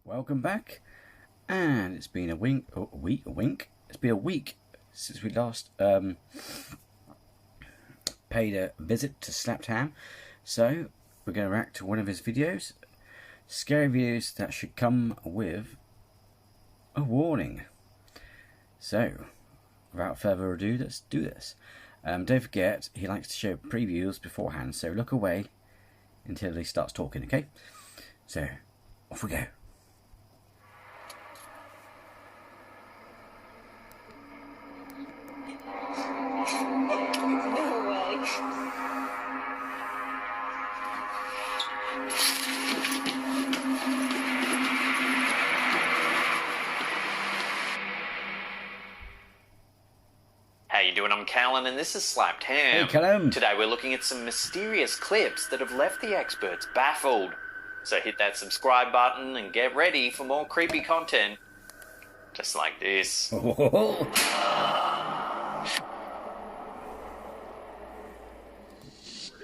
Welcome back, and it's been a week. It's been a week since we last paid a visit to Slapped Ham, so we're going to react to one of his videos. Scary videos that should come with a warning. So, without further ado, let's do this. Don't forget, he likes to show previews beforehand, so look away until he starts talking, okay? So, off we go. No way. How you doing? I'm Callan and this is Slapped Ham. Hey, Callum. Today we're looking at some mysterious clips that have left the experts baffled. So hit that subscribe button and get ready for more creepy content. Just like this.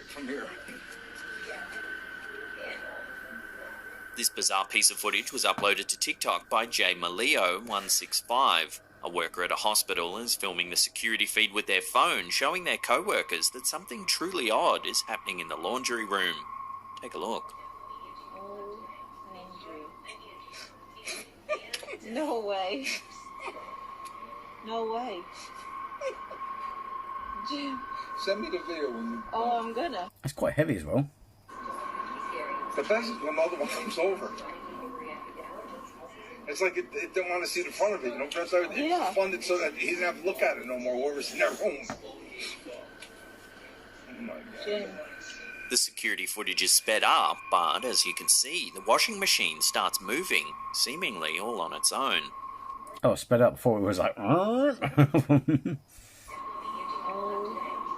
From here. This bizarre piece of footage was uploaded to TikTok by JMaleo165. A worker at a hospital is filming the security feed with their phone, showing their co-workers that something truly odd is happening in the laundry room. Take a look. Oh, Andrew. No way. No way. Jim. Send me the video when you... Oh, I'm gonna. That's quite heavy as well. The best is when the other one comes over. It's like it don't want to see the front of it, you know? That's how Yeah. it's funded so that he doesn't have to look at it no more, whoever's in their room. Oh my God. Jim. The security footage is sped up, but as you can see, the washing machine starts moving, seemingly all on its own. Oh, sped up before it was like... Oh,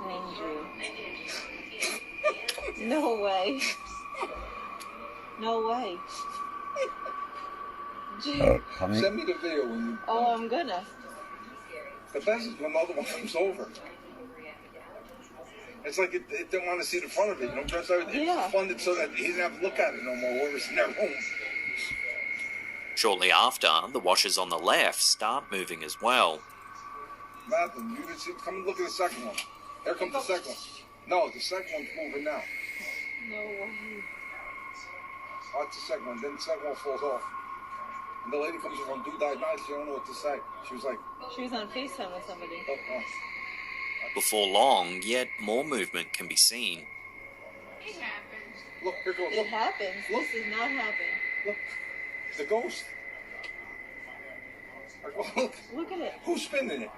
Andrew. No way. No way. Jim. Panic. Send me the video when you... Oh, I'm gonna. The best is when the other one comes over. It's like it don't want to see the front of it, you know? That's how Yeah. it's funded so that he doesn't have to look at it no more, whoever's in their room. Shortly after, the washers on the left start moving as well. Nothing. You can see, come and look at the second one. There comes the second one. No, the second one's moving now. No way. Oh, that's the second one. Then the second one falls off. And the lady comes over on Do Die Night. She don't know what to say. She was like, She was on FaceTime with somebody. oh, oh. Before long, yet more movement can be seen. Look, here goes. It Look, happens. This does not happen. look. The ghost. Look. Look at it. Who's spinning it?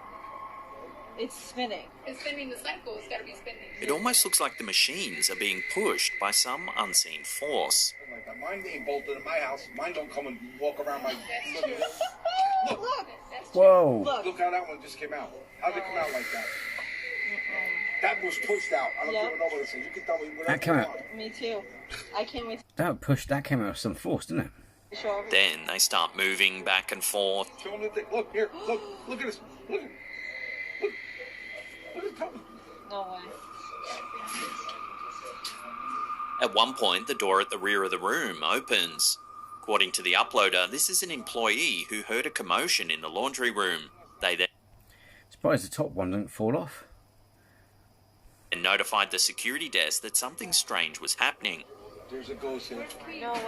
It's spinning. It's spinning the cycle. It's got to be spinning. It almost looks like the machines are being pushed by some unseen force. Oh my God, mine ain't bolted in my house. Mine don't come and walk around my... That's true. Look, That's true. Whoa. Look. look how that one just came out. How'd it come out like that? That was pushed out. I don't Yep. even know what it says. You can tell me whatever That came you out. want. Me too. I can't wait That came out with some force, didn't it? to show everyone. Then they start moving back and forth. Show them the thing. Look, here. Look. Look at this. Look. Look. Look at that. No way. At one point, the door at the rear of the room opens. According to the uploader, this is an employee who heard a commotion in the laundry room. They then Surprised the top one didn't fall off. notified the security desk that something strange was happening. There's a ghost here. No way.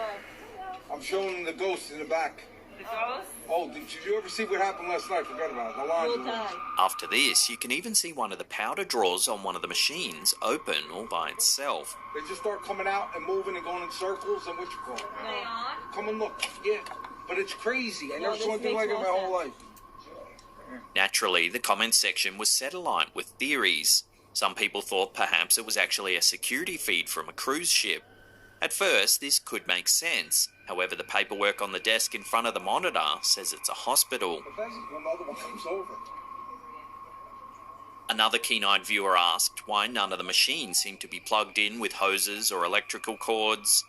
I'm showing them the ghost in the back. The ghost Oh, did you ever see what happened last night? Forgot about it. The laundry will room. die. After this, you can even see one of the powder drawers on one of the machines open all by itself. They just start coming out and moving and going in circles and what you call it. No. Come and look. Yeah. But it's crazy. I No, never saw this anything like makes it in my no whole sense. life. Naturally, the comments section was set alight with theories. Some people thought perhaps it was actually a security feed from a cruise ship. At first, this could make sense. However, the paperwork on the desk in front of the monitor says it's a hospital. The best is when the other one comes over. Another keen-eyed viewer asked why none of the machines seem to be plugged in with hoses or electrical cords.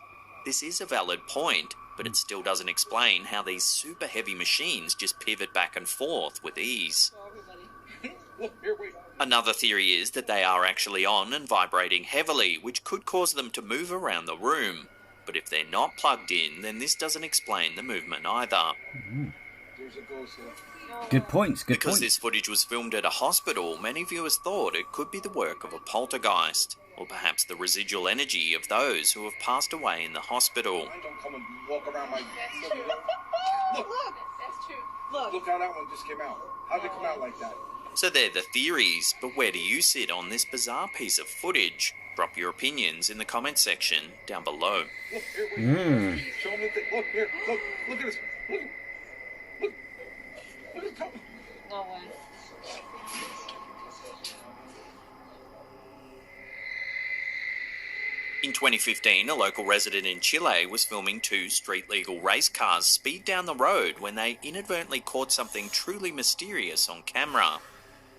This is a valid point, but it still doesn't explain how these super heavy machines just pivot back and forth with ease. Show everybody. Look, here, wait. Another theory is that they are actually on and vibrating heavily, which could cause them to move around the room. But But if they're not plugged in, then this doesn't explain the movement either. There's a ghost here. Good points, good Because points. this footage was filmed at a hospital, many viewers thought it could be the work of a poltergeist, or perhaps the residual energy of those who have passed away in the hospital. I don't come and walk around like... That's true. Look, That's true. look how that one just came out. How'd it come out like that? So they're the theories, but where do you sit on this bizarre piece of footage? Drop your opinions in the comment section down below. Look, here, wait. Show them the thing. Look, here, look at this. Look at his tongue. No way. In 2015, a local resident in Chile was filming two street-legal race cars speed down the road when they inadvertently caught something truly mysterious on camera.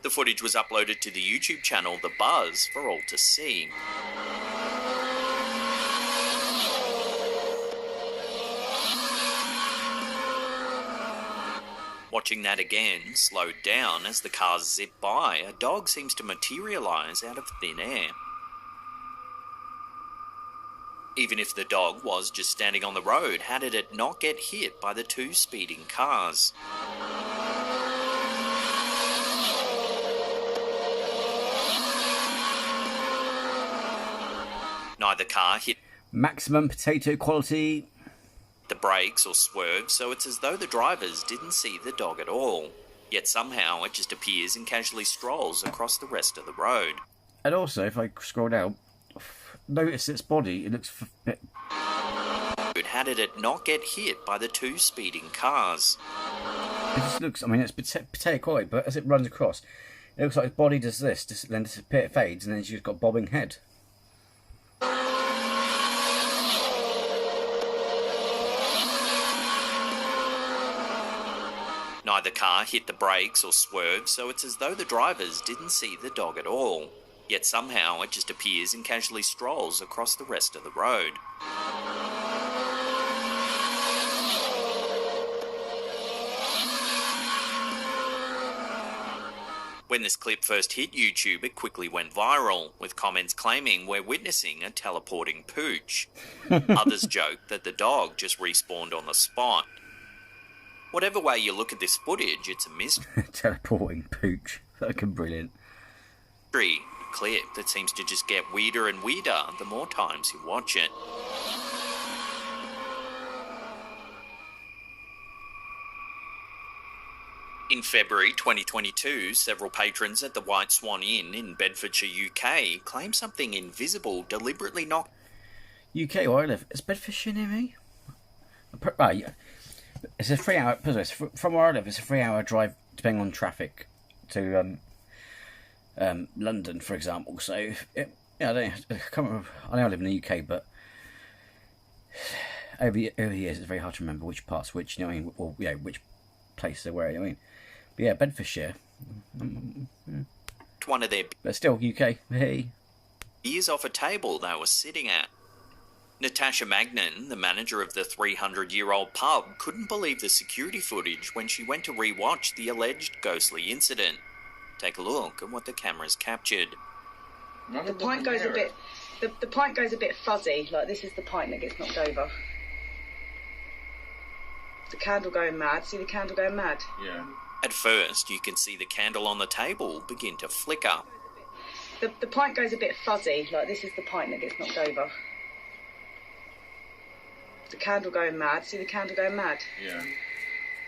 The footage was uploaded to the YouTube channel The Buzz for all to see. Watching that again, slowed down as the cars zip by, a dog seems to materialise out of thin air. Even if the dog was just standing on the road, how did it not get hit by the two speeding cars? Neither car hit Maximum potato quality. the brakes or swerved, so it's as though the drivers didn't see the dog at all. Yet somehow it just appears and casually strolls across the rest of the road. And also, if I scroll down, notice its body, it looks How did it not get hit by the two speeding cars? it just looks, I mean, it's potato quality, but as it runs across, it looks like its body does this, then disappears, it fades, and then she's got bobbing head. Neither car hit the brakes or swerved, so it's as though the drivers didn't see the dog at all. Yet somehow it just appears and casually strolls across the rest of the road. When this clip first hit YouTube, it quickly went viral, with comments claiming we're witnessing a teleporting pooch. Others joked that the dog just respawned on the spot. Whatever way you look at this footage, it's a mystery. Teleporting pooch. Fucking brilliant. A clip that seems to just get weirder and weirder the more times you watch it. In February 2022, several patrons at the White Swan Inn in Bedfordshire, UK, claimed something invisible deliberately knocked UK, where I live. Is Bedfordshire near me? Right, yeah. It's a 3 hour, from where I live, it's a 3 hour drive, depending on traffic, to London, for example. So, I can't remember, I know I live in the UK, but over the years it's very hard to remember which parts, which, you know what I mean, or, which place they're where, you know what I mean. But yeah, Bedfordshire. one of their But still, UK, hey. beers off a table they were sitting at. Natasha Magnan, the manager of the 300-year-old pub, couldn't believe the security footage when she went to re-watch the alleged ghostly incident. Take a look at what the cameras captured. The pint goes a bit. The pint goes a bit fuzzy. Like this is the pint that gets knocked over. The candle going mad. See the candle going mad? Yeah. At first, you can see the candle on the table begin to flicker. The pint goes a bit fuzzy. Like this is the pint that gets knocked over. The candle going mad. See the candle going mad? Yeah.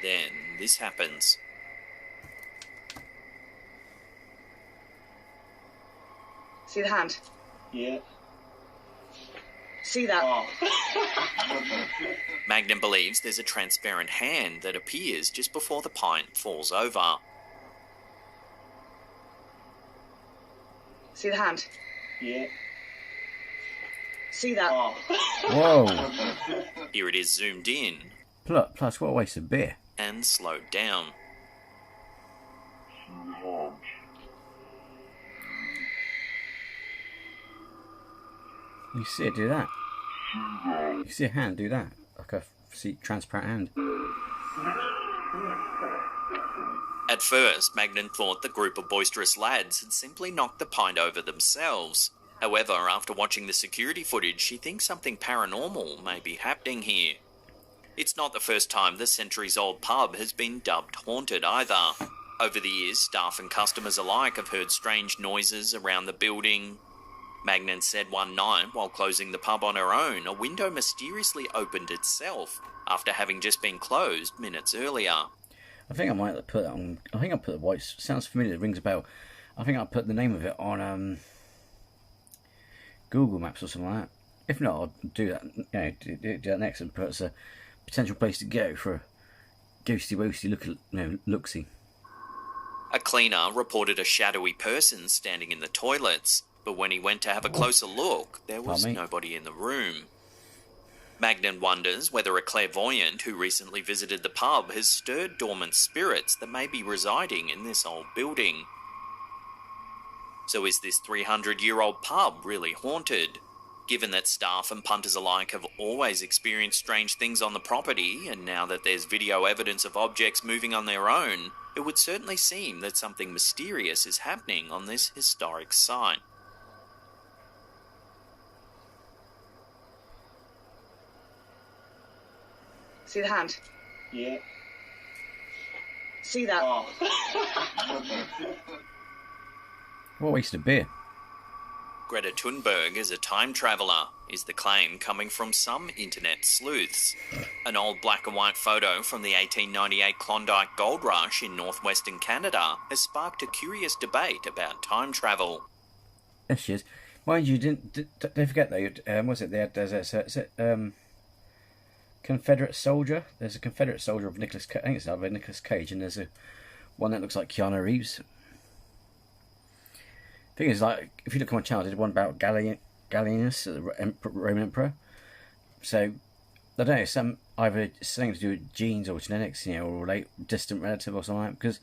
Then this happens. See the hand? Yeah. See that? Oh. Magnan believes there's a transparent hand that appears just before the pint falls over. See the hand? Yeah. See that? Oh. Whoa. Here it is zoomed in Plus, what a waste of beer. and slowed down. You see it do that. You see a hand do that. Like a transparent hand. At first, Magnan thought the group of boisterous lads had simply knocked the pint over themselves. However, after watching the security footage, she thinks something paranormal may be happening here. It's not the first time the centuries-old pub has been dubbed haunted either. Over the years, staff and customers alike have heard strange noises around the building. Magnan said one night, while closing the pub on her own, a window mysteriously opened itself after having just been closed minutes earlier. I think I might put that on. I think I put the white. Sounds familiar. It rings a bell. I think I put the name of it on Google Maps or something like that. If not, I'll do that. You know, do that next and put it as a potential place to go for a ghosty woasty look-see. A cleaner reported a shadowy person standing in the toilets, but when he went to have a closer look, there was nobody in the room. Magnan wonders whether a clairvoyant who recently visited the pub has stirred dormant spirits that may be residing in this old building. So is this 300-year-old pub really haunted? Given that staff and punters alike have always experienced strange things on the property, and now that there's video evidence of objects moving on their own, it would certainly seem that something mysterious is happening on this historic site. See the hand? Yeah. See that? Oh. What a waste of beer. Greta Thunberg is a time traveller, is the claim coming from some internet sleuths. An old black and white photo from the 1898 Klondike Gold Rush in northwestern Canada has sparked a curious debate about time travel. There she is. Mind you, don't forget though. Was it there? There's a Confederate soldier. There's a Confederate soldier of Nicolas. I think it's either Nicolas Cage, and there's a one that looks like Keanu Reeves. Thing is, like, if you look on my channel, I did one about Gallienus, the Roman Emperor. So, I don't know, some either something to do with genes or genetics, you know, or distant relative or something like that. Because,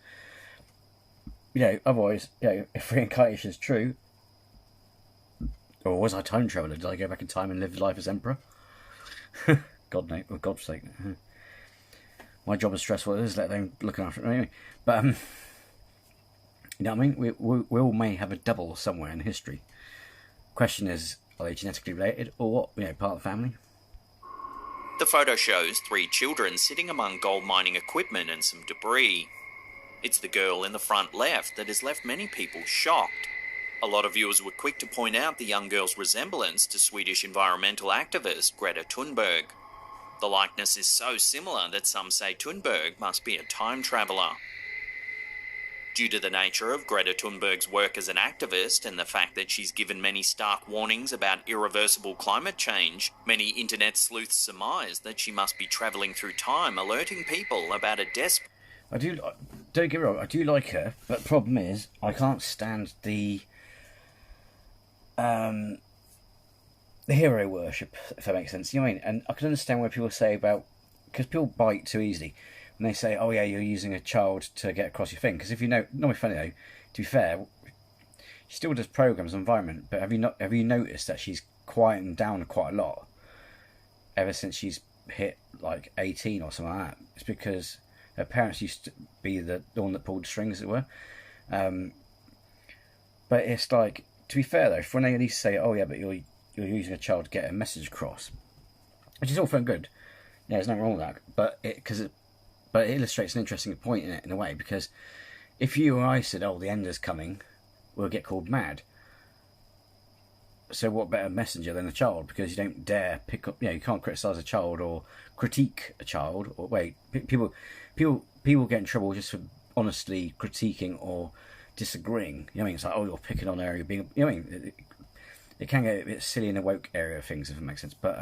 you know, otherwise, you know, if reincarnation is true, or was I time traveller? Did I go back in time and live life as emperor? God no, for God's sake. My job is stressful as it is, let alone looking after it anyway. But, you know what I mean? We all may have a double somewhere in history. Question is, are they genetically related or what? You know, part of the family? The photo shows 3 children sitting among gold mining equipment and some debris. It's the girl in the front left that has left many people shocked. A lot of viewers were quick to point out the young girl's resemblance to Swedish environmental activist Greta Thunberg. The likeness is so similar that some say Thunberg must be a time traveller. Due to the nature of Greta Thunberg's work as an activist and the fact that she's given many stark warnings about irreversible climate change, many internet sleuths surmise that she must be travelling through time, alerting people about a desperate... Don't get me wrong, I do like her, but the problem is, I can't stand the hero worship, if that makes sense. You know what I mean? And I can understand where people say about... Because people bite too easily. And they say, oh yeah, you're using a child to get across your thing. Because if you know, not funny though, to be fair, she still does programs on environment, but have you noticed that she's quieting down quite a lot ever since she's hit like 18 or something like that? It's because her parents used to be the one that pulled the strings, as it were. But it's like, to be fair though, when they at least say, oh yeah, but you're using a child to get a message across, which is all fun and good. Yeah, there's nothing wrong with that, but it illustrates an interesting point in it, in a way, because if you or I said, oh, the end is coming, we'll get called mad. So what better messenger than a child? Because you don't dare pick up, you know, you can't criticise a child or critique a child, or people get in trouble just for honestly critiquing or disagreeing. You know what I mean? It's like, oh, you're picking on area, being, you know what I mean? It can get a bit silly in the woke area of things, if it makes sense. But,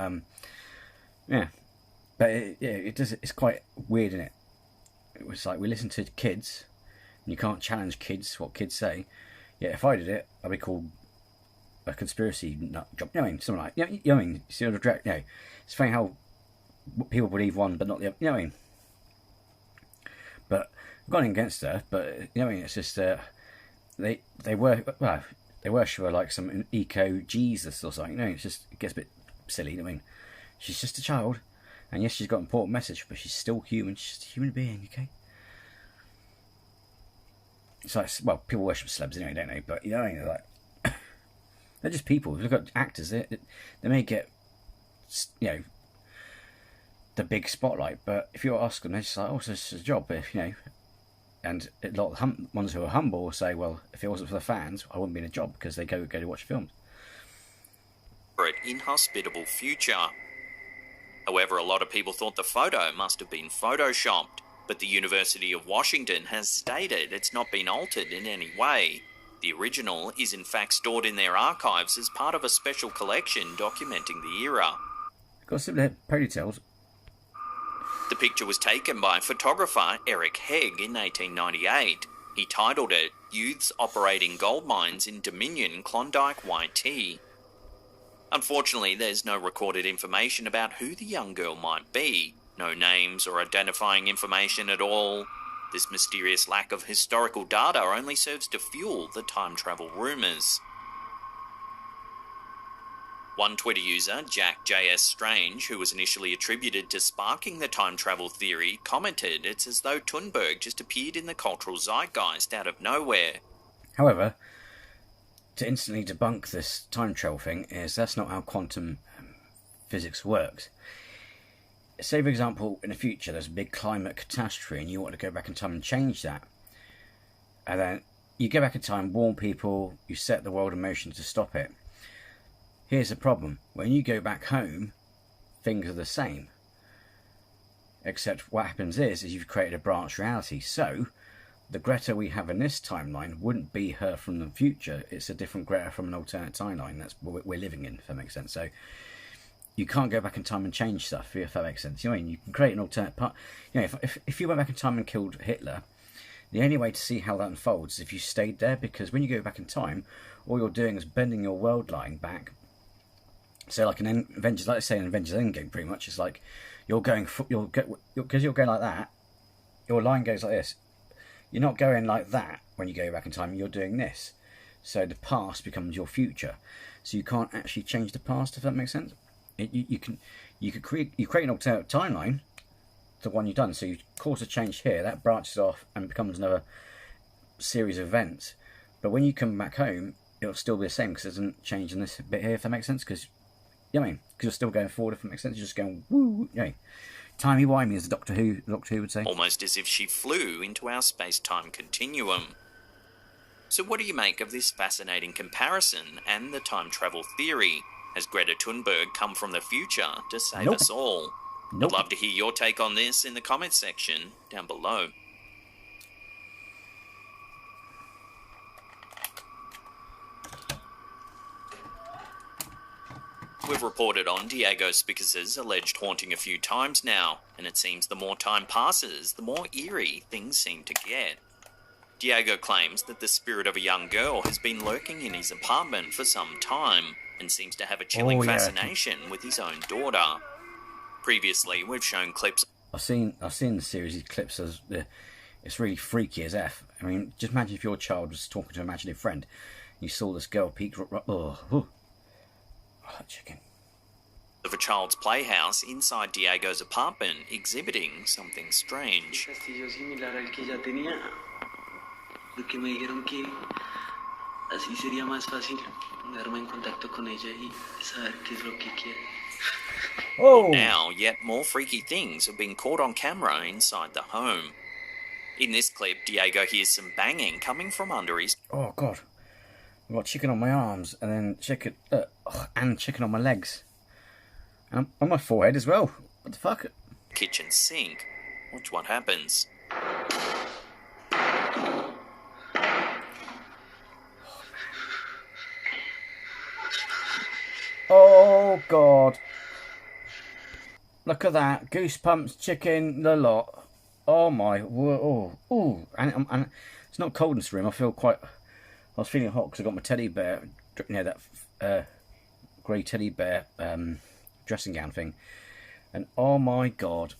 yeah. But, it's quite weird, isn't it? It was like, we listen to kids, and you can't challenge kids, what kids say. Yeah, if I did it, I'd be called a conspiracy nut job. You know what I mean? Something like, you know what I mean? You know, it's funny how people believe one, but not the other. You know what I mean? But I've gone against her, but, you know what I mean? It's just, they worship her like some eco-Jesus or something. You know, it gets a bit silly, you know what I mean? She's just a child. And yes, she's got an important message, but she's still human. She's just a human being, okay? It's like, well, people worship celebs anyway, don't they? But, you know, like, They're just people. If you look at actors, they may get, you know, the big spotlight, but if you ask them, they're just like, oh, so it's a job, if, you know. And a lot of ones who are humble will say, well, if it wasn't for the fans, I wouldn't be in a job, because they go to watch films. For an inhospitable future. However, a lot of people thought the photo must have been photoshopped, but the University of Washington has stated it's not been altered in any way. The original is in fact stored in their archives as part of a special collection documenting the era. Got similar ponytails. The picture was taken by photographer Eric Hegg in 1898. He titled it Youths Operating Gold Mines in Dominion, Klondike, YT. Unfortunately, there's no recorded information about who the young girl might be. No names or identifying information at all. This mysterious lack of historical data only serves to fuel the time travel rumours. One Twitter user, Jack JS Strange, who was initially attributed to sparking the time travel theory, commented it's as though Thunberg just appeared in the cultural zeitgeist out of nowhere. However, to instantly debunk this time travel thing is that's not how quantum physics works. Say, for example, in the future there's a big climate catastrophe and you want to go back in time and change that. And then you go back in time, warn people, you set the world in motion to stop it. Here's the problem. When you go back home, things are the same. Except what happens is you've created a branch reality. So, the Greta we have in this timeline wouldn't be her from the future. It's a different Greta from an alternate timeline. That's what we're living in, if that makes sense. So, you can't go back in time and change stuff, if that makes sense. You know what I mean? You can create an alternate part. You know, if you went back in time and killed Hitler, the only way to see how that unfolds is if you stayed there, because when you go back in time, all you're doing is bending your world line back. So, like an Avengers, like I say, an Avengers Endgame, pretty much, it's like because you're going like that, your line goes like this. You're not going like that when you go back in time. You're doing this, so the past becomes your future. So you can't actually change the past, if that makes sense. You create an alternate timeline to one you've done. So you cause a change here, that branches off and becomes another series of events. But when you come back home, it'll still be the same because it doesn't change in this bit here, if that makes sense. Because you know what I mean? Because you're still going forward, if it makes sense. You're just going woo, you know, timey-wimey, as the Doctor Who would say. Almost as if she flew into our space-time continuum. So what do you make of this fascinating comparison and the time travel theory? Has Greta Thunberg come from the future to save us all? Nope. I'd love to hear your take on this in the comments section down below. We've reported on Diego Spicus's alleged haunting a few times now, and it seems the more time passes, the more eerie things seem to get. Diego claims that the spirit of a young girl has been lurking in his apartment for some time, and seems to have a chilling fascination with his own daughter. Previously, we've shown clips. I've seen the series, these clips. It's really freaky as F. I mean, just imagine if your child was talking to an imaginary friend, and you saw this girl peek. Oh, that chicken. Of a child's playhouse inside Diego's apartment, exhibiting something strange. Oh! Now, yet more freaky things have been caught on camera inside the home. In this clip, Diego hears some banging coming from under his... Oh, God. I've got chicken on my arms, and then chicken on my legs. And on my forehead as well. What the fuck? Kitchen sink. Watch what happens. Oh, God. Look at that. Goosebumps, chicken, the lot. Oh, my. Oh. And it's not cold in this room. I was feeling hot because I got my teddy bear, you know, that grey teddy bear dressing gown thing. And oh, my God.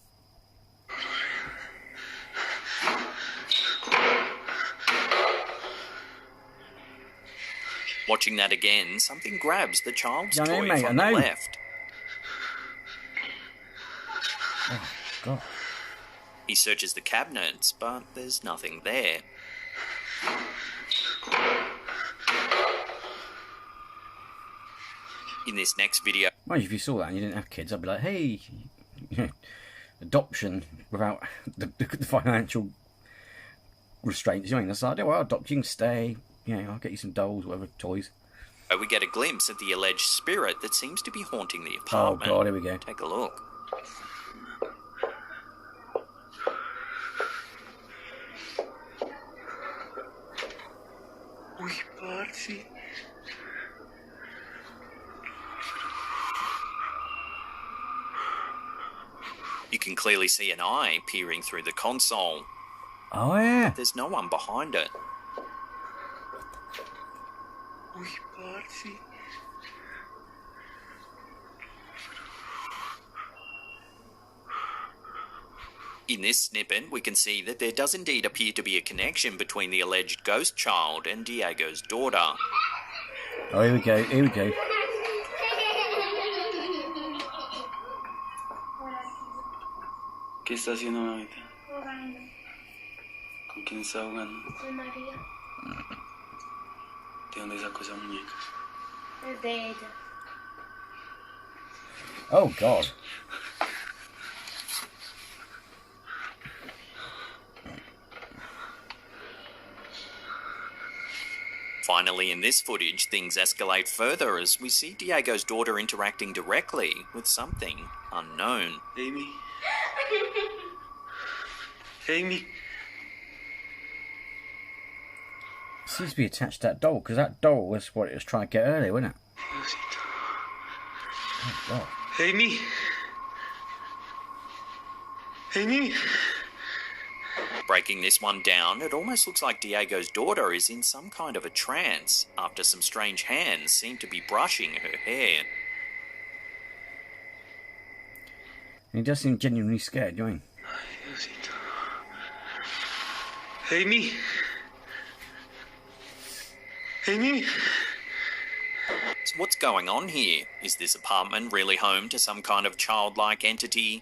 Watching that again, something grabs the child's Yeah, toy mate, from the left. Oh, God. He searches the cabinets, but there's nothing there. In this next video, Mind you, if you saw that and you didn't have kids, I'd be like, hey, you know, adoption without the financial restraints. You know, that's like, well, I'll adopt, you can stay, you know, I'll get you some dolls, whatever, toys. we get a glimpse at the alleged spirit that seems to be haunting the Oh apartment. God, here we go. Take a look. Uy, parce. You can clearly see an eye peering through the console. Oh yeah. There's no one behind it. Uy, parce. In this snippet, we can see that there does indeed appear to be a connection between the alleged ghost child and Diego's daughter. Oh, here we go. Here we go. ¿Qué está haciendo mamita? ¿Con quién está jugando? Con María. ¿De dónde sacó esa muñeca? Es de ella. Oh God. Finally, in this footage, things escalate further as we see Diego's daughter interacting directly with something unknown. Amy. Amy. Seems to be attached to that doll, because that doll was what it was trying to get earlier, wasn't it? Diosito. Oh God. Amy. Amy. Breaking this one down, it almost looks like Diego's daughter is in some kind of a trance after some strange hands seem to be brushing her hair. And he does seem genuinely scared, you know? Ay, Diosito. Amy. Amy. So what's going on here? Is this apartment really home to some kind of childlike entity?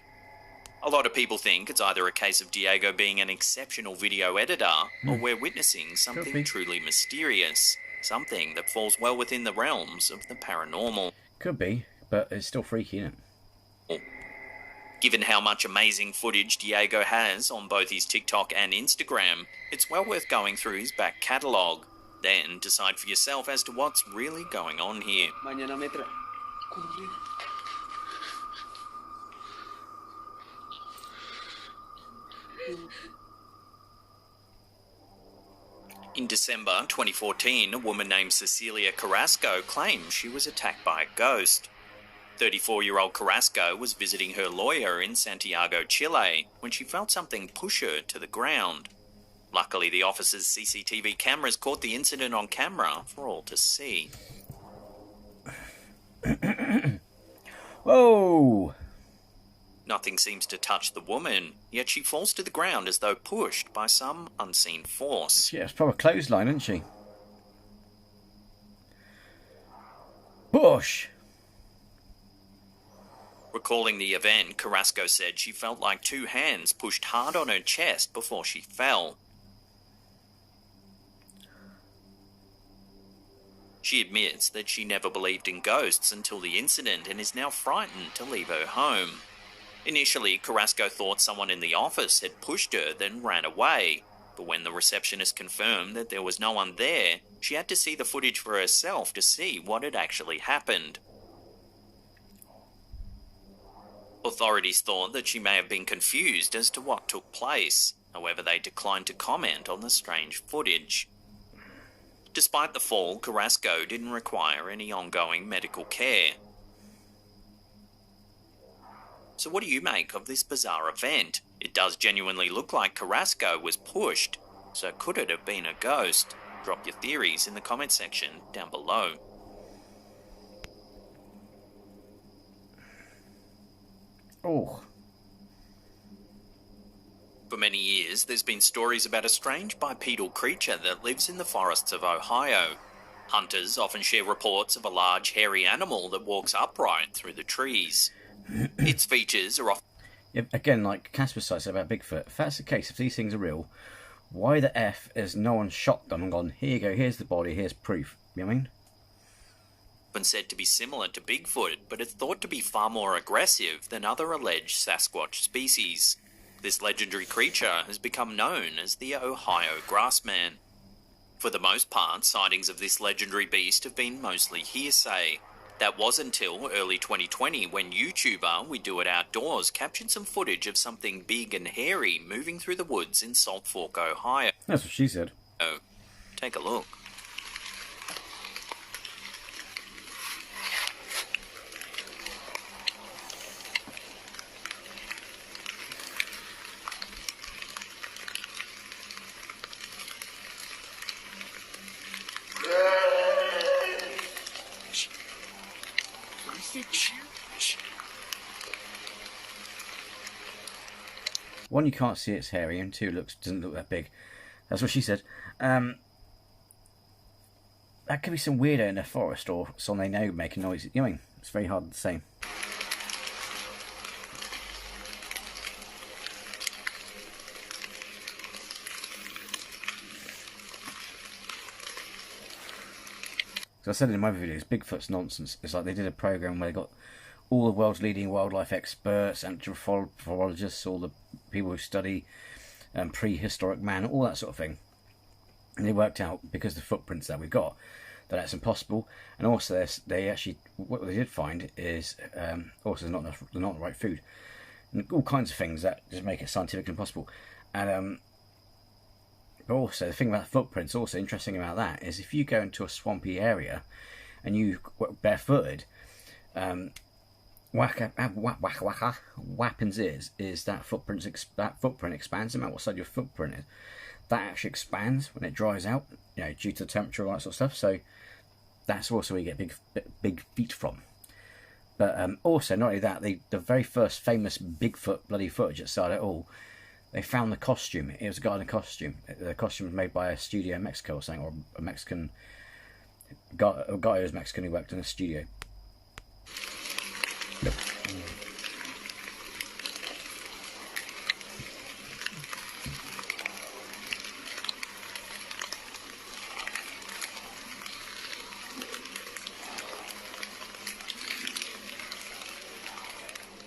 A lot of people think it's either a case of Diego being an exceptional video editor, or we're witnessing something truly mysterious, something that falls well within the realms of the paranormal. Could be, but it's still freaky, isn't it? Given how much amazing footage Diego has on both his TikTok and Instagram, it's well worth going through his back catalogue. Then decide for yourself as to what's really going on here. Mañana me trae. In December 2014, a woman named Cecilia Carrasco claimed she was attacked by a ghost. 34-year-old Carrasco was visiting her lawyer in Santiago, Chile, when she felt something push her to the ground. Luckily, the officer's CCTV cameras caught the incident on camera for all to see. Whoa! Nothing seems to touch the woman, yet she falls to the ground as though pushed by some unseen force. Yeah, it's probably a clothesline, isn't she? Push! Recalling the event, Carrasco said she felt like two hands pushed hard on her chest before she fell. She admits that she never believed in ghosts until the incident and is now frightened to leave her home. Initially, Carrasco thought someone in the office had pushed her, then ran away. But when the receptionist confirmed that there was no one there, she had to see the footage for herself to see what had actually happened. Authorities thought that she may have been confused as to what took place. However, they declined to comment on the strange footage. Despite the fall, Carrasco didn't require any ongoing medical care. So what do you make of this bizarre event? It does genuinely look like Carrasco was pushed. So could it have been a ghost? Drop your theories in the comment section down below. Oh. For many years, there's been stories about a strange bipedal creature that lives in the forests of Ohio. Hunters often share reports of a large, hairy animal that walks upright through the trees. Its features are often... Yeah, again, like Casper said about Bigfoot, if that's the case, if these things are real, why the F has no one shot them and gone, here you go, here's the body, here's proof? You know what I mean? been said to be similar to Bigfoot, but it's thought to be far more aggressive than other alleged Sasquatch species. This legendary creature has become known as the Ohio Grassman. For the most part, sightings of this legendary beast have been mostly hearsay. That was until early 2020 when YouTuber We Do It Outdoors captured some footage of something big and hairy moving through the woods in Salt Fork, Ohio. That's what she said. Oh, take a look. One, you can't see it's hairy, and two, doesn't look that big. That's what she said. That could be some weirdo in the forest or someone they know making noise. You know what I mean? It's very hard to say. As I said in my videos, Bigfoot's nonsense. It's like they did a program where they got all the world's leading wildlife experts, anthropologists, all the people who study prehistoric man, all that sort of thing. And they worked out, because the footprints that we've got, that's impossible. And also, they actually, what they did find is also they're not the right food, and all kinds of things that just make it scientifically impossible. And but also the thing about the footprints, also interesting about that, is if you go into a swampy area and you barefooted, what happens is that footprint expands. No matter what side your footprint is, that actually expands when it dries out, you know, due to the temperature, all that sort of stuff. So that's also where you get big feet from. But also, not only that, the very first famous Bigfoot bloody footage that started it all, they found the costume. It was a guy in a costume. The costume was made by a studio in Mexico or something, or a Mexican guy, a guy who was Mexican who worked in a studio. Yep.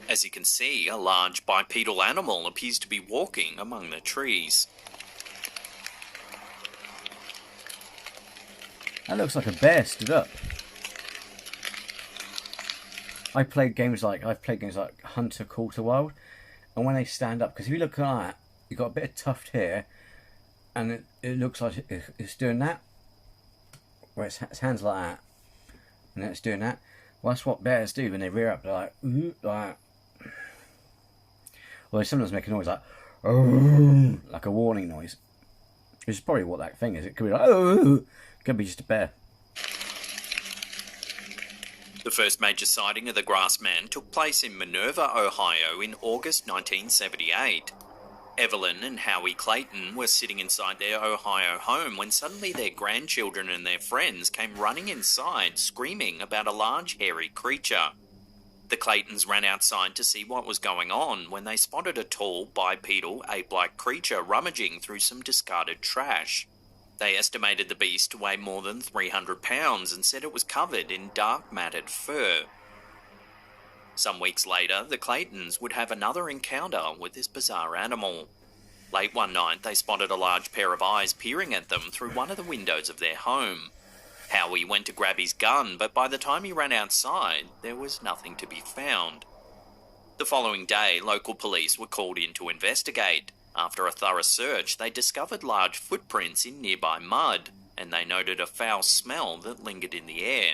As you can see, a large bipedal animal appears to be walking among the trees. That looks like a bear stood up. I've played games like Hunter Call to Wild, and when they stand up, because if you look at that, you've got a bit of tuft here, and it looks like it's doing that, where its hands like that, and then it's doing that. Well, that's what bears do when they rear up. They're like, ooh, like. Well, they sometimes make a noise like, oh, like a warning noise. Which is probably what that thing is. It could be like, oh, it could be just a bear. The first major sighting of the Grassman took place in Minerva, Ohio in August 1978. Evelyn and Howie Clayton were sitting inside their Ohio home when suddenly their grandchildren and their friends came running inside, screaming about a large hairy creature. The Claytons ran outside to see what was going on when they spotted a tall, bipedal, ape-like creature rummaging through some discarded trash. They estimated the beast to weigh more than 300 pounds and said it was covered in dark matted fur. Some weeks later, the Claytons would have another encounter with this bizarre animal. Late one night, they spotted a large pair of eyes peering at them through one of the windows of their home. Howie went to grab his gun, but by the time he ran outside, there was nothing to be found. The following day, local police were called in to investigate. After a thorough search, they discovered large footprints in nearby mud, and they noted a foul smell that lingered in the air.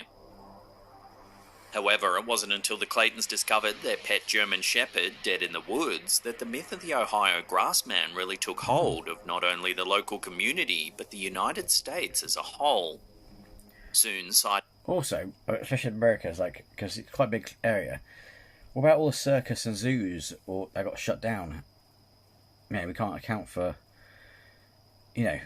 However, it wasn't until the Claytons discovered their pet German Shepherd dead in the woods that the myth of the Ohio Grassman really took hold of not only the local community, but the United States as a whole. Soon, Also, especially in America, because it's quite a big area. What about all the circus and zoos that got shut down? You know, we can't account for. You know,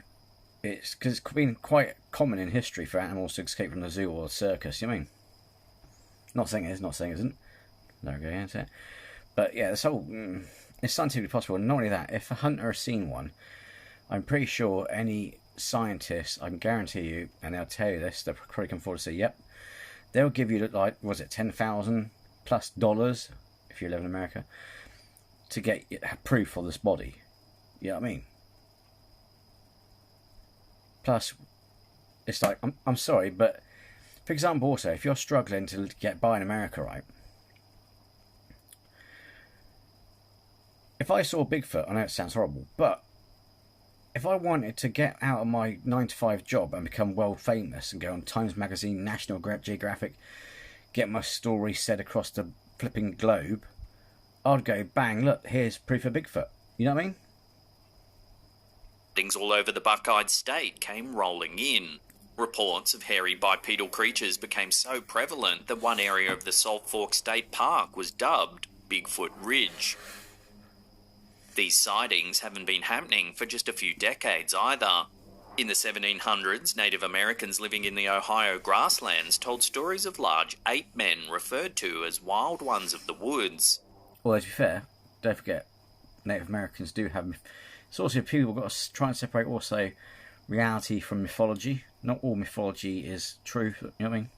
it's because it's been quite common in history for animals to escape from the zoo or the circus. You know what I mean? Not saying it is, not saying it isn't. No, go into it. But yeah, it's scientifically possible. And not only that, if a hunter has seen one, I'm pretty sure any scientist, I can guarantee you, and they'll tell you this, they'll probably come forward and say, yep, they'll give you like, was it $10,000+ if you live in America to get proof of this body. You know what I mean? Plus, it's like, I'm sorry, but for example, also, if you're struggling to get by in America, right? If I saw Bigfoot, I know it sounds horrible, but if I wanted to get out of my 9-to-5 job and become world famous and go on Times Magazine, National Geographic, get my story said across the flipping globe, I'd go, bang, look, here's proof of Bigfoot. You know what I mean? Things all over the Buckeye State came rolling in. Reports of hairy bipedal creatures became so prevalent that one area of the Salt Fork State Park was dubbed Bigfoot Ridge. These sightings haven't been happening for just a few decades either. In the 1700s, Native Americans living in the Ohio grasslands told stories of large ape men referred to as wild ones of the woods. Well, to be fair, don't forget, Native Americans do have... It's also people got to try and separate also reality from mythology. Not all mythology is true, you know what I mean?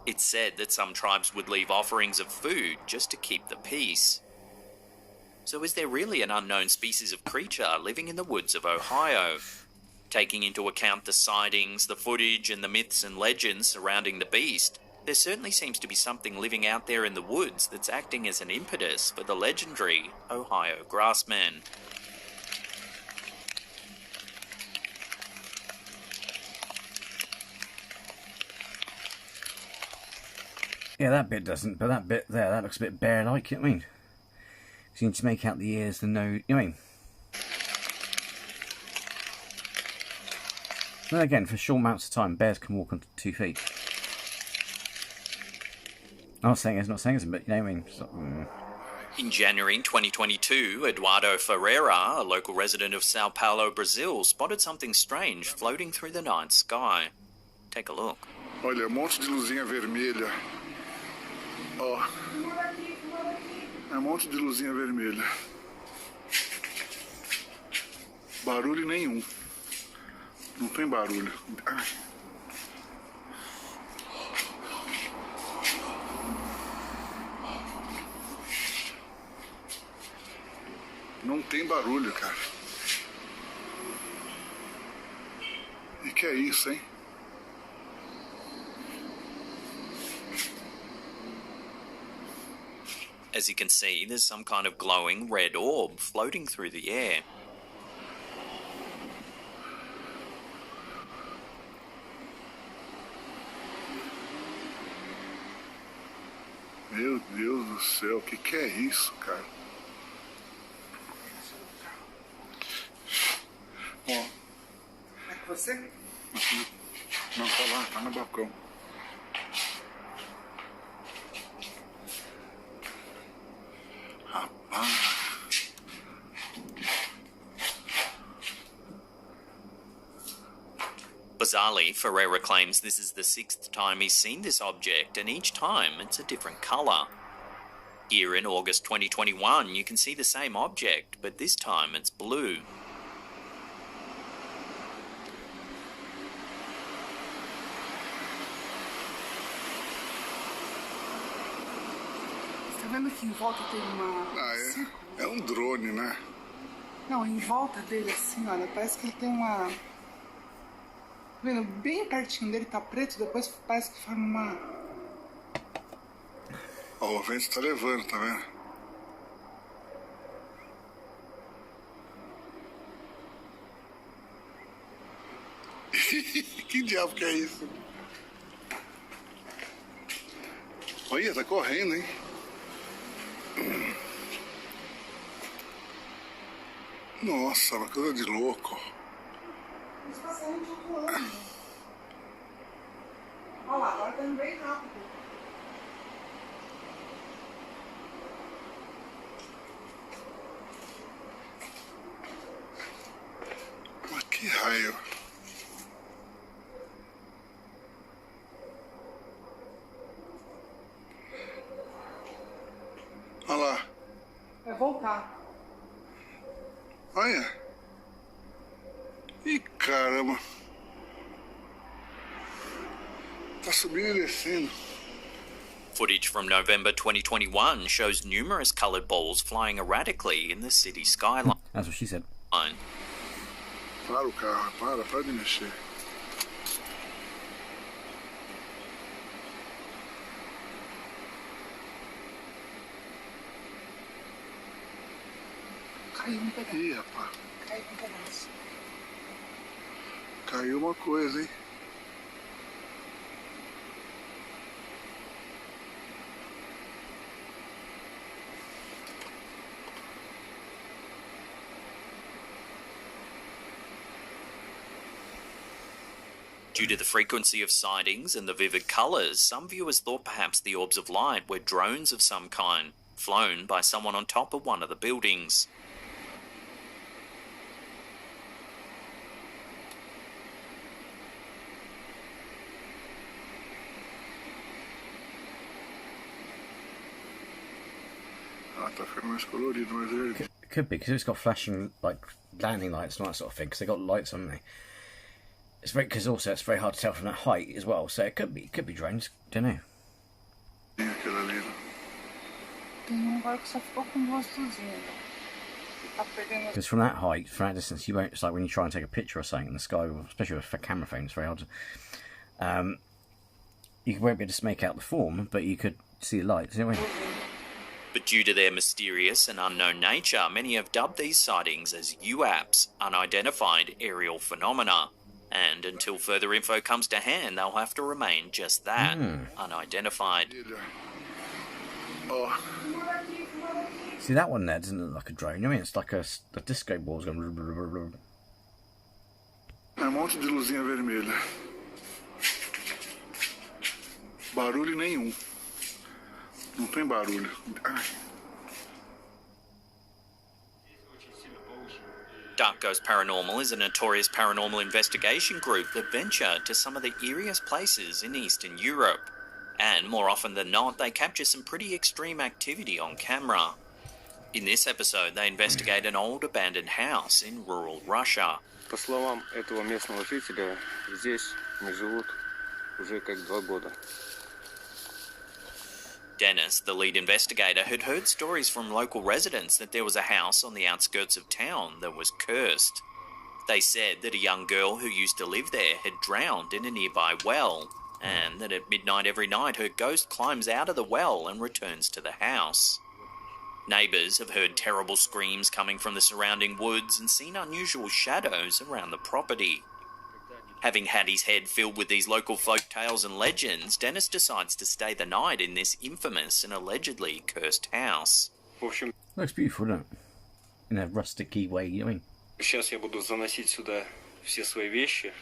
It's said that some tribes would leave offerings of food just to keep the peace. So is there really an unknown species of creature living in the woods of Ohio? Taking into account the sightings, the footage and the myths and legends surrounding the beast, there certainly seems to be something living out there in the woods that's acting as an impetus for the legendary Ohio grassman. Yeah, that bit doesn't, but that bit there, that looks a bit bear-like, you know what I mean? So you need to make out the ears, the nose, you know what I mean? Then again, for short amounts of time, bears can walk on 2 feet. I'm not saying it's, but you know what I mean? In January 2022, Eduardo Ferreira, a local resident of Sao Paulo, Brazil, spotted something strange floating through the night sky. Take a look. Olha, monte de luzinha vermelha. Ó. Monte de luzinha vermelha. Barulho nenhum. Não tem barulho. Ai. Não tem barulho, cara. E que é isso, hein? As you can see, there's some kind of glowing red orb floating through the air. Meu Deus do céu, o que é isso, cara? Ó. É com você? Não, tá lá, tá no balcão. Bizarrely, Ferreira claims this is the 6th time he's seen this object, and each time it's a different colour. Here in August 2021, you can see the same object, but this time it's blue. Você tá vendo que em volta tem uma... É um drone, né? Não, em volta dele assim, olha, parece que ele tem uma... Tá vendo? Bem pertinho dele tá preto, depois parece que forma uma... Ó, o vento tá levando, tá vendo? Que diabo que é isso? Olha, tá correndo, hein? Nossa, uma coisa de louco. Os passarinhos estão voando. Olha lá, agora tá indo bem rápido. Mas que raio. Olha lá. Vai voltar. Olha. Ih, caramba. Tá subindo e descendo. Footage from November 2021 shows numerous coloured balls flying erratically in the city skyline. That's what she said. Para o carro, para de mexer. Caiu um pedaço. Ih, rapaz, Caiu um pedaço. caiu uma coisa, hein? Due to the frequency of sightings and the vivid colours, some viewers thought perhaps the orbs of light were drones of some kind, flown by someone on top of one of the buildings. Ah, tá ficando mais colorido, mais verde. Could be, because it's got flashing, like, landing lights and all that sort of thing, because they got lights, haven't they? It's very, because also it's very hard to tell from that height as well, so it could be drones, don't know. Aquela ali, né? Tem um agora que só ficou com duas luzinhas. Tá perdendo. Because from that height, from that distance, you won't, it's like when you try and take a picture or something in the sky, especially with a camera phone, it's very hard to, you won't be able to make out the form, but you could see the lights, don't we? But due to their mysterious and unknown nature, many have dubbed these sightings as UAPs, unidentified aerial phenomena. And until further info comes to hand, they'll have to remain just that, unidentified. Ó, See, that one there doesn't look like a drone, I mean, it's like a disco ball's going... é monte de luzinha vermelha. Barulho nenhum. Não tem barulho. Ai. Dark Ghost Paranormal is a notorious paranormal investigation group that venture to some of the eeriest places in Eastern Europe. And more often than not, they capture some pretty extreme activity on camera. In this episode, they investigate an old abandoned house in rural Russia. По словам этого местного жителя, здесь не живут уже как 2 года. Dennis, the lead investigator, had heard stories from local residents that there was a house on the outskirts of town that was cursed. They said that a young girl who used to live there had drowned in a nearby well, and that at midnight every night her ghost climbs out of the well and returns to the house. Neighbours have heard terrible screams coming from the surrounding woods and seen unusual shadows around the property. Having had his head filled with these local folk tales and legends, Dennis decides to stay the night in this infamous and allegedly cursed house. В общем, Looks beautiful, doesn't it? In a rustic-y way, you know what I mean? сейчас я буду заносить сюда все свои вещи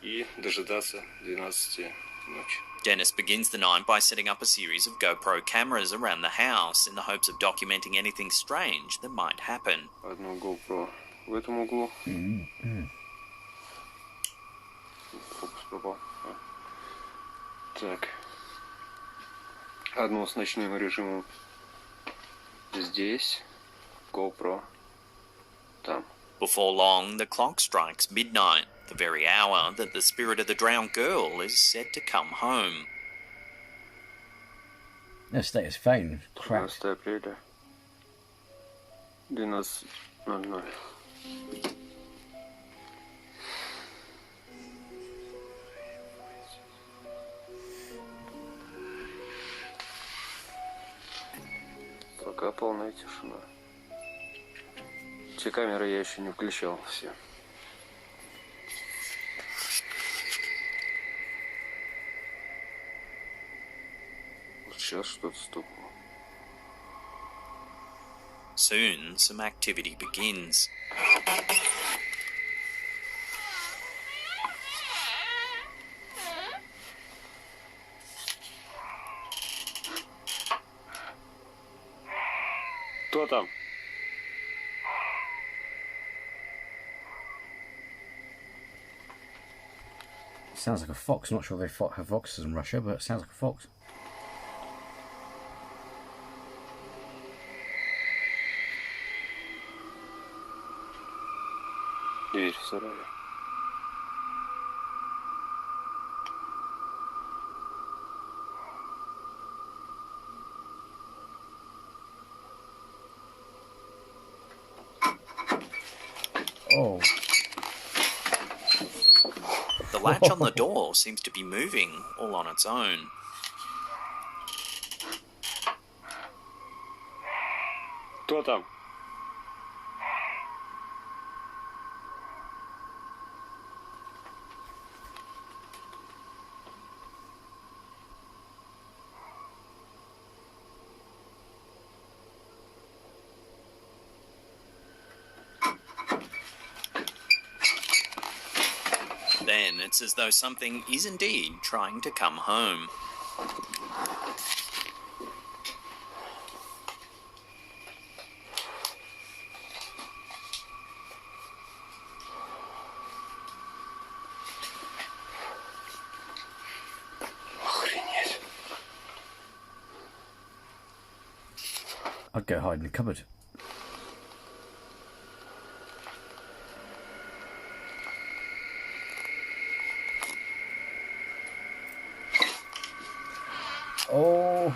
и дожидаться 12 ночи. Dennis begins the night by setting up a series of GoPro cameras around the house in the hopes of documenting anything strange that might happen. Одно GoPro в этом углу. Фокус пропал. Так. Одно с ночным режимом здесь. GoPro там. Before long, the clock strikes midnight, the very hour that the spirit of the drowned girl is said to come home. Let's stay his phone. Crap. 15 апреля. 12:00. Пока полная тишина. Все камеры я еще не включал, все. Вот сейчас что-то стукнуло. Soon, some activity begins. Кто там? Sounds like a fox. I'm not sure if they have foxes in Russia, but it sounds like a fox. Дверь в сарае. Oh. The latch on the door seems to be moving all on its own. Кто там? Then it's as though something is indeed trying to come home. Охренеть. I'd go hide in the cupboard. Oh.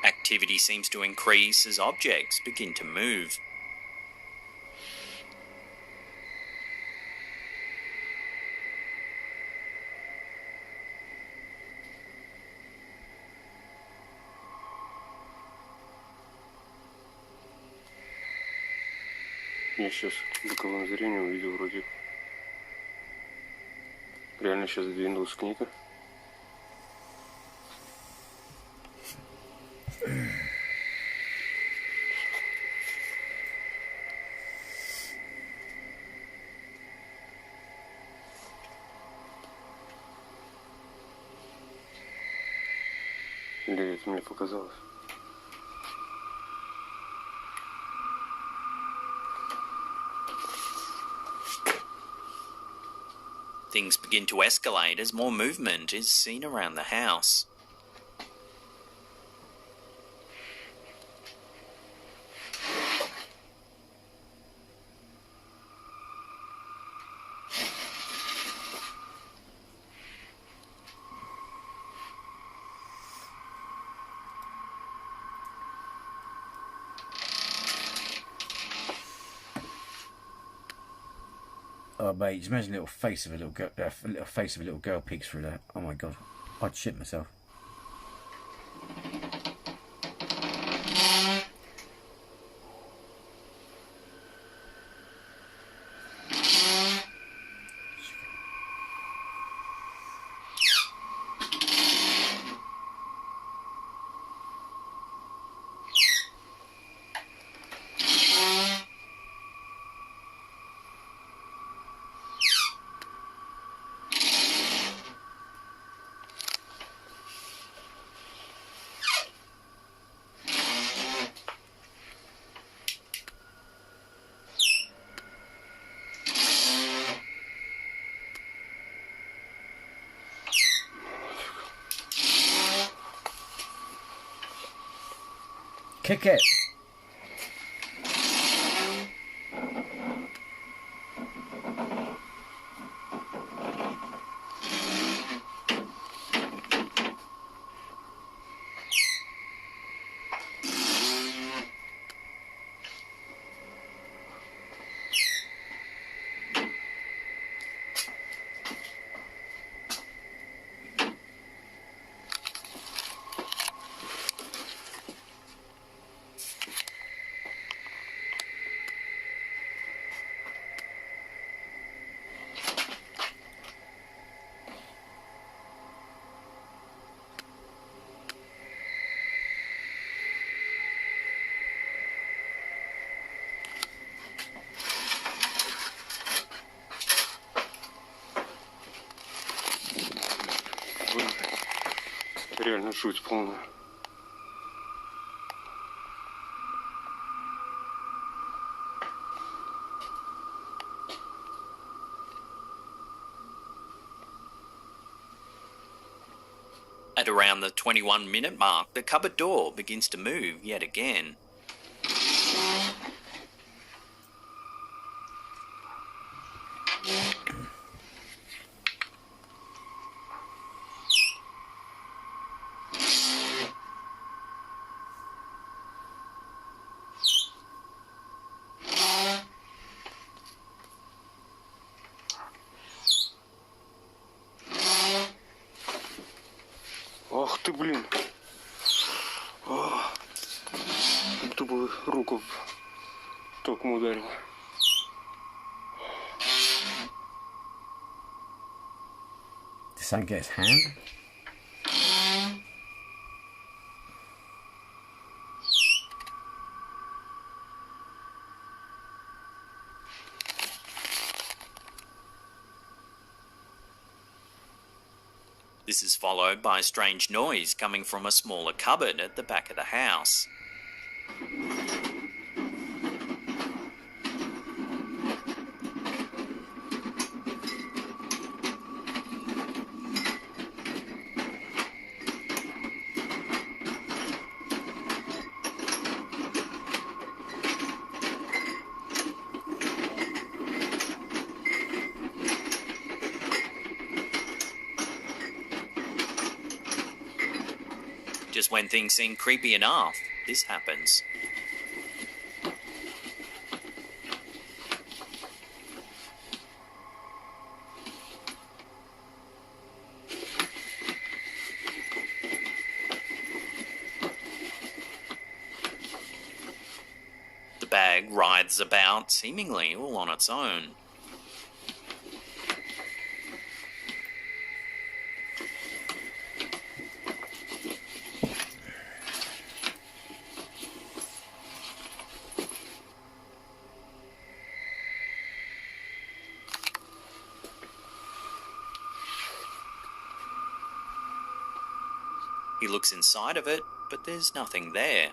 Activity seems to increase as objects begin to move. Я сейчас боковым зрением увидел вроде... Реально сейчас двинулась книга. Или это мне показалось? Things begin to escalate as more movement is seen around the house. Oh mate, just imagine a little face of a little girl peeks through that. Oh my god, I'd shit myself. Kick it! Реально жуть полная. At around the 21-minute mark, the cupboard door begins to move yet again. Ах ты, блин. Тупо руку током ударил. Did Sam get his hand? This is followed by a strange noise coming from a smaller cupboard at the back of the house. Just when things seem creepy enough, this happens. The bag writhes about, seemingly all on its own. He looks inside of it, but there's nothing there.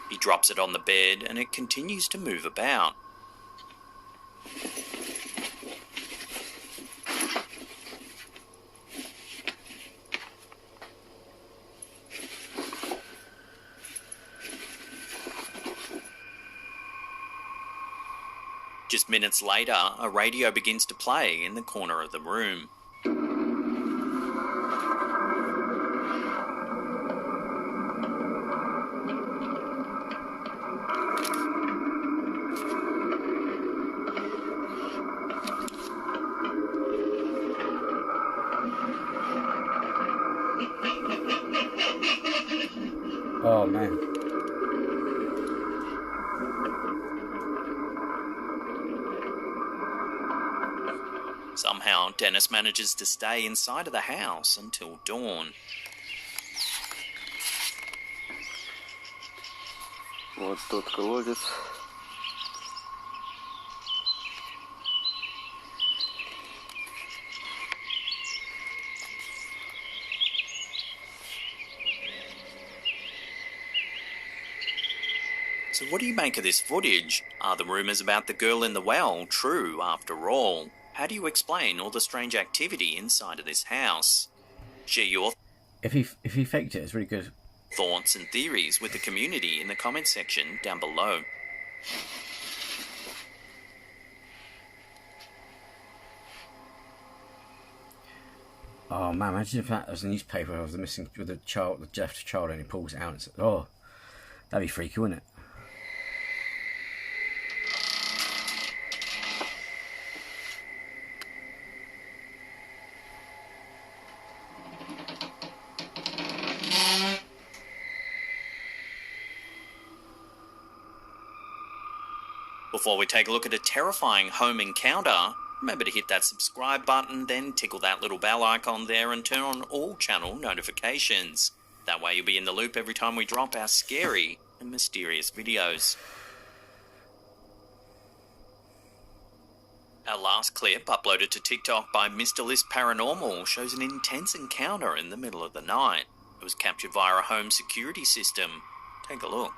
He drops it on the bed and it continues to move about. Just minutes later, a radio begins to play in the corner of the room. Oh man. Somehow, Dennis manages to stay inside of the house until dawn. Вот тот колодец. So what do you make of this footage? Are the rumours about the girl in the well true after all? How do you explain all the strange activity inside of this house? Share your If he faked it, it's really good. thoughts and theories with the community in the comment section down below. Oh man, imagine if that was a newspaper of the missing with the child, the deaf child, and he pulls it out. And oh, that'd be freaky, wouldn't it? Before we take a look at a terrifying home encounter, remember to hit that subscribe button, then tickle that little bell icon there and turn on all channel notifications. That way you'll be in the loop every time we drop our scary and mysterious videos. Our last clip, uploaded to TikTok by Mr. List Paranormal, shows an intense encounter in the middle of the night. It was captured via a home security system. Take a look.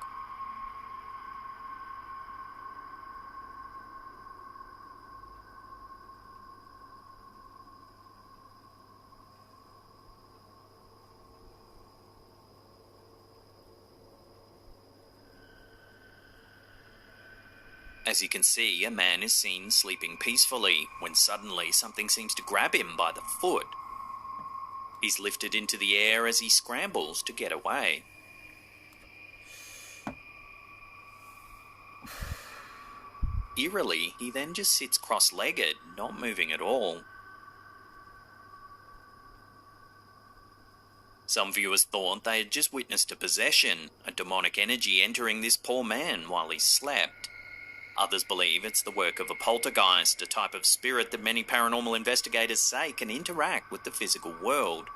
As you can see, a man is seen sleeping peacefully when suddenly something seems to grab him by the foot. He's lifted into the air as he scrambles to get away. Eerily, he then just sits cross-legged, not moving at all. Some viewers thought they had just witnessed a possession, a demonic energy entering this poor man while he slept. Others believe it's the work of a poltergeist, a type of spirit that many paranormal investigators say can interact with the physical world.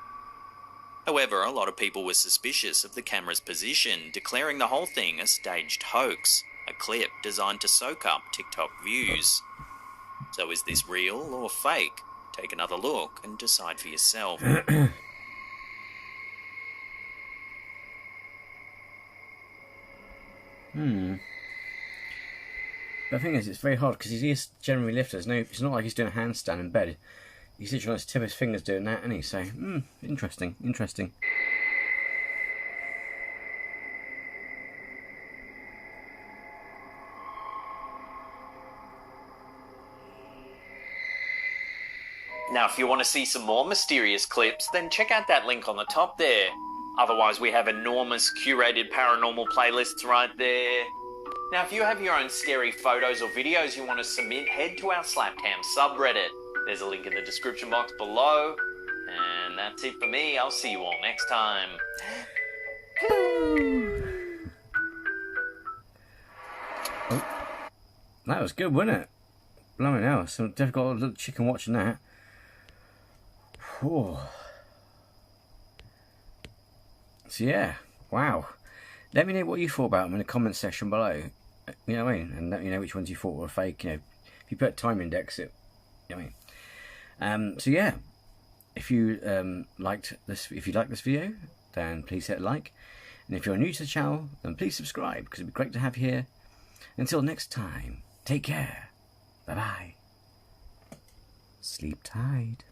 However, a lot of people were suspicious of the camera's position, declaring the whole thing a staged hoax, a clip designed to soak up TikTok views. So is this real or fake? Take another look and decide for yourself. The thing is, it's very hard because he is generally lifted. It's not like he's doing a handstand in bed. He's literally on his tip of his fingers doing that, isn't he? So, interesting, interesting. Now, if you want to see some more mysterious clips, then check out that link on the top there. Otherwise, we have enormous curated paranormal playlists right there. Now, if you have your own scary photos or videos you want to submit, head to our Slapcam subreddit. There's a link in the description box below. And that's it for me. I'll see you all next time. Oh, that was good, wasn't it? Blimey hell, so definitely got a little chicken watching that. Whew. So yeah, wow. Let me know what you thought about them in the comment section below. You know what I mean? And let me know which ones you thought were fake. You know, if you put a time index, it. You know what I mean? So yeah, if you liked this video, then please hit like. And if you're new to the channel, then please subscribe because it'd be great to have you here. Until next time, take care. Bye bye. Sleep tight.